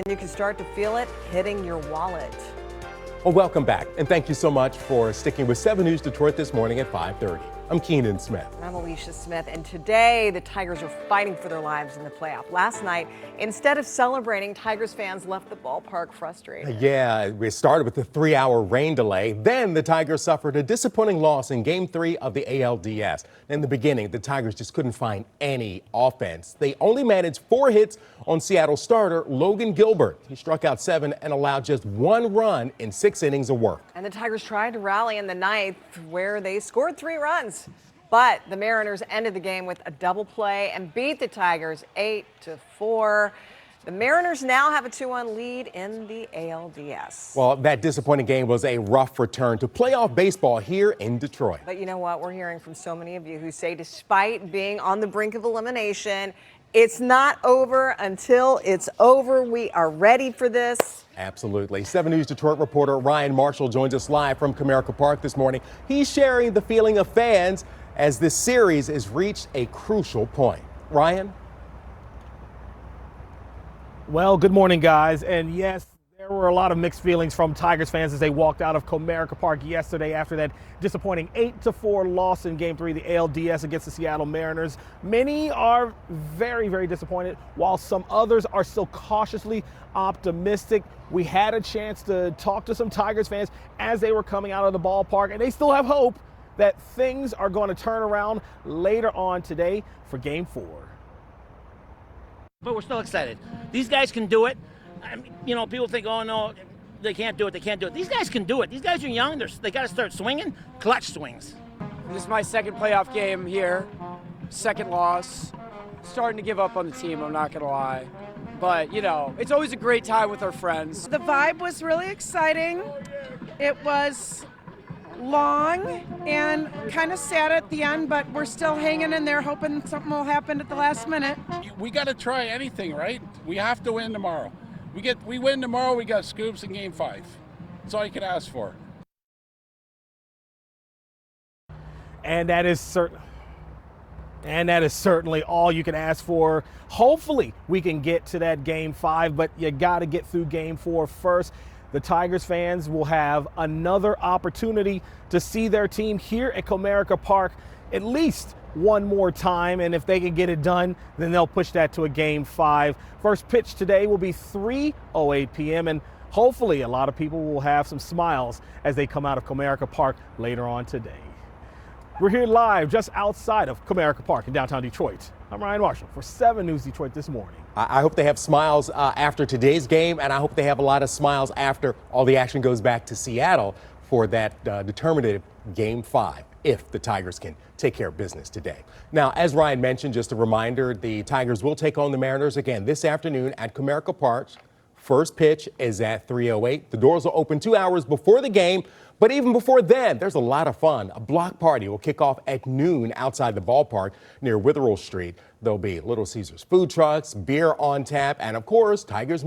And you can start to feel it hitting your wallet. Well, welcome back, and thank you so much for sticking with 7 News Detroit this morning at 5:30. I'm Keenan Smith. I'm Alicia Smith, and today the Tigers are fighting for their lives in the playoff. Last night, instead of celebrating, Tigers fans left the ballpark frustrated. Yeah, we started with a 3-hour rain delay. Then the Tigers suffered a disappointing loss in Game 3 of the ALDS. In the beginning, the Tigers just couldn't find any offense. They only managed 4 hits on Seattle starter Logan Gilbert. He struck out 7 and allowed just 1 run in 6 innings of work. And the Tigers tried to rally in the ninth, where they scored 3 runs. But the Mariners ended the game with a double play and beat the Tigers 8-4. The Mariners now have a 2-1 lead in the ALDS. Well, that disappointing game was a rough return to playoff baseball here in Detroit. But you know what? We're hearing from so many of you who say despite being on the brink of elimination, it's not over until it's over. We are ready for this. Absolutely. 7 News Detroit reporter Ryan Marshall joins us live from Comerica Park this morning. He's sharing the feeling of fans as this series has reached a crucial point. Ryan? Well, good morning, guys. And yes, there were a lot of mixed feelings from Tigers fans as they walked out of Comerica Park yesterday after that disappointing 8-4 loss in Game 3 of the ALDS against the Seattle Mariners. Many are very, very disappointed, while some others are still cautiously optimistic. We had a chance to talk to some Tigers fans as they were coming out of the ballpark, and they still have hope that things are going to turn around later on today for Game 4. But we're still excited. These guys can do it. I mean, you know, people think, oh, no, they can't do it, they can't do it. These guys can do it. These guys are young. They got to start swinging, clutch swings. This is my second playoff game here, second loss. Starting to give up on the team, I'm not going to lie. But, you know, it's always a great time with our friends. The vibe was really exciting. It was long and kind of sad at the end, but we're still hanging in there hoping something will happen at the last minute. We got to try anything, right? We have to win tomorrow. We win tomorrow, we got scoops in Game 5. That's all you can ask for. And that is certainly all you can ask for. Hopefully we can get to that Game 5, but you got to get through Game 4 first. The Tigers fans will have another opportunity to see their team here at Comerica Park at least one more time, and if they can get it done, then they'll push that to a Game 5. First pitch today will be 3:08 p.m., and hopefully a lot of people will have some smiles as they come out of Comerica Park later on today. We're here live just outside of Comerica Park in downtown Detroit. I'm Ryan Marshall for 7 News Detroit this morning. I hope they have smiles after today's game, and I hope they have a lot of smiles after all the action goes back to Seattle for that determinative Game 5, if the Tigers can take care of business today. Now, as Ryan mentioned, just a reminder, the Tigers will take on the Mariners again this afternoon at Comerica Park. First pitch is at 3:08. The doors will open 2 hours before the game. But even before then, there's a lot of fun. A block party will kick off at noon outside the ballpark near Witherell Street. There'll be Little Caesars food trucks, beer on tap, and of course, Tigers